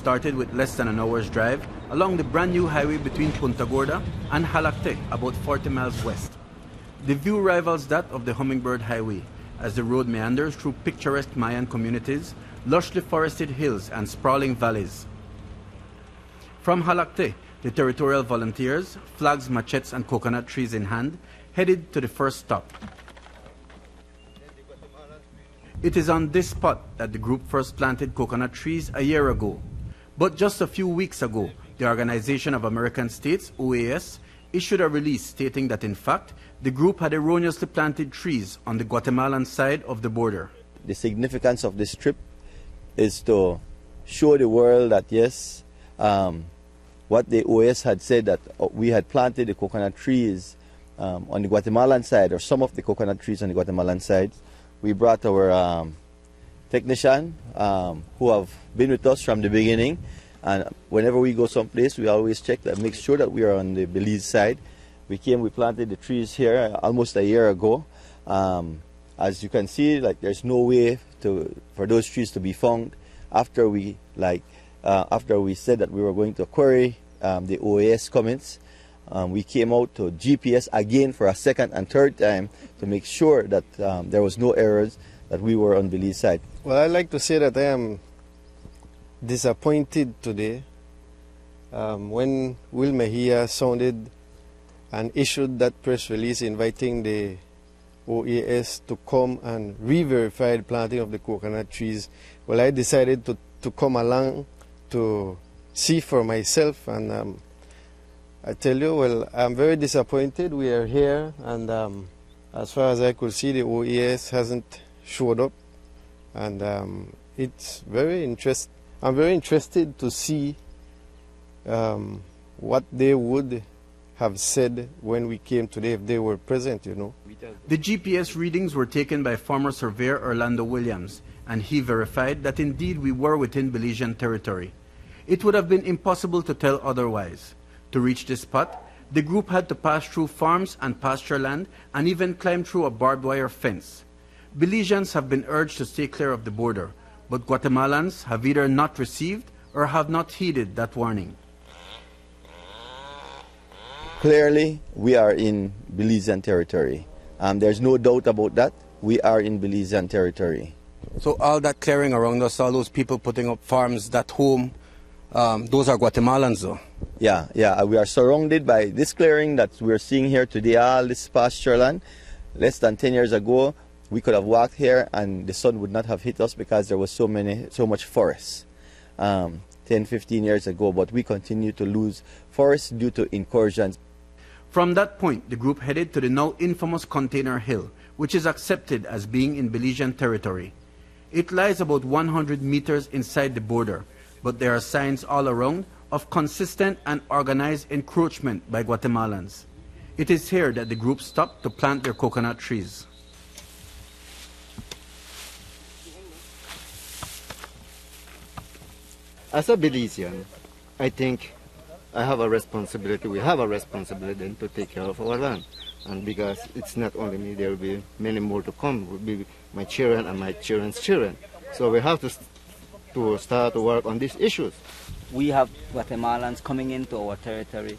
started with less than an hour's drive along the brand new highway between Punta Gorda and Halacte, about 40 miles west. The view rivals that of the Hummingbird Highway as the road meanders through picturesque Mayan communities, lushly forested hills and sprawling valleys. From Halacte, the territorial volunteers, flags, machetes and coconut trees in hand, headed to the first stop. It is on this spot that the group first planted coconut trees a year ago. But just a few weeks ago, the Organization of American States, OAS, issued a release stating that in fact, the group had erroneously planted trees on the Guatemalan side of the border. The significance of this trip is to show the world that yes, what the OAS had said, that we had planted the coconut trees on the Guatemalan side, or some of the coconut trees on the Guatemalan side. We brought our technician who have been with us from the beginning, and whenever we go someplace, we always check that, make sure that we are on the Belize side. We planted the trees here almost a year ago. As you can see, like there's no way for those trees to be found after we said that we were going to query the OAS comments. We came out to GPS again for a second and third time to make sure that there was no errors, that we were on Belize side. Well, I'd like to say that I am disappointed today when Will Mejia sounded and issued that press release inviting the OAS to come and re-verify the planting of the coconut trees. Well, I decided to come along to see for myself, and I tell you, well, I'm very disappointed. We are here, and as far as I could see, the OAS hasn't showed up, and it's very interesting. I'm very interested to see what they would have said when we came today if they were present, you know. The GPS readings were taken by former surveyor Orlando Williams, and he verified that indeed we were within Belizean territory. It would have been impossible to tell otherwise. To reach this spot, the group had to pass through farms and pasture land and even climb through a barbed wire fence. Belizeans have been urged to stay clear of the border, but Guatemalans have either not received or have not heeded that warning. Clearly, we are in Belizean territory. There's no doubt about that. We are in Belizean territory. So all that clearing around us, all those people putting up farms, that home, those are Guatemalans though? Yeah, we are surrounded by this clearing that we're seeing here today, all this pasture land. Less than 10 years ago, we could have walked here and the sun would not have hit us because there was so much forest. 10, 15 years ago, but we continue to lose forests due to incursions. From that point, the group headed to the now infamous Container Hill, which is accepted as being in Belizean territory. It lies about 100 meters inside the border, but there are signs all around of consistent and organized encroachment by Guatemalans. It is here that the group stopped to plant their coconut trees. As a Belizean, I think I have a responsibility, we have a responsibility then to take care of our land. And because it's not only me, there will be many more to come. It will be my children and my children's children. So we have to start to work on these issues. We have Guatemalans coming into our territory,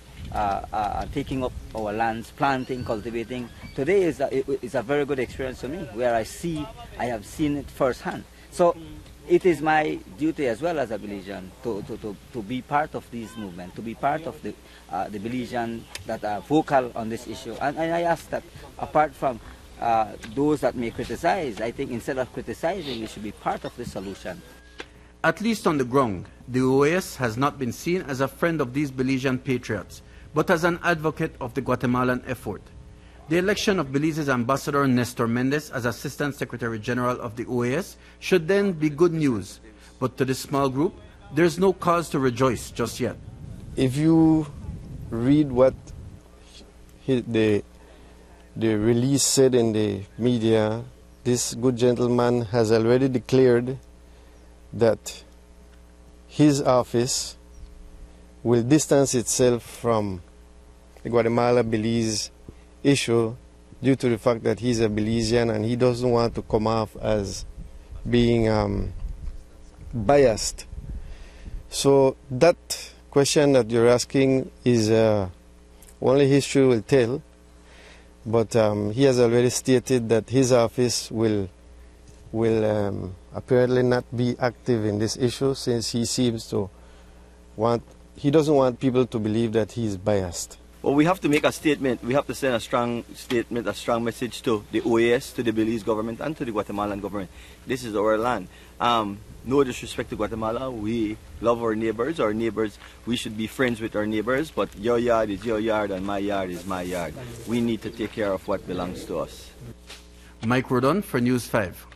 taking up our lands, planting, cultivating. Today is a very good experience for me, where I have seen it firsthand. So it is my duty as well as a Belizean to be part of this movement, to be part of the Belizean that are vocal on this issue. And I ask that apart from those that may criticize, I think instead of criticizing, we should be part of the solution. At least on the ground, the OAS has not been seen as a friend of these Belizean patriots, but as an advocate of the Guatemalan effort. The election of Belize's Ambassador Nestor Mendez as Assistant Secretary General of the OAS should then be good news, but to this small group, there's no cause to rejoice just yet. If you read what the release said in the media, this good gentleman has already declared that his office will distance itself from the Guatemala-Belize issue due to the fact that he's a Belizean and he doesn't want to come off as being biased. So that question that you're asking is only history will tell, but he has already stated that his office will apparently not be active in this issue, since he seems to he doesn't want people to believe that he is biased. Well, we have to make a statement. We have to send a strong statement, a strong message to the OAS, to the Belize government, and to the Guatemalan government. This is our land. No disrespect to Guatemala. We love our neighbors. We should be friends with our neighbors, but your yard is your yard and my yard is my yard. We need to take care of what belongs to us. Mike Rodon for News 5.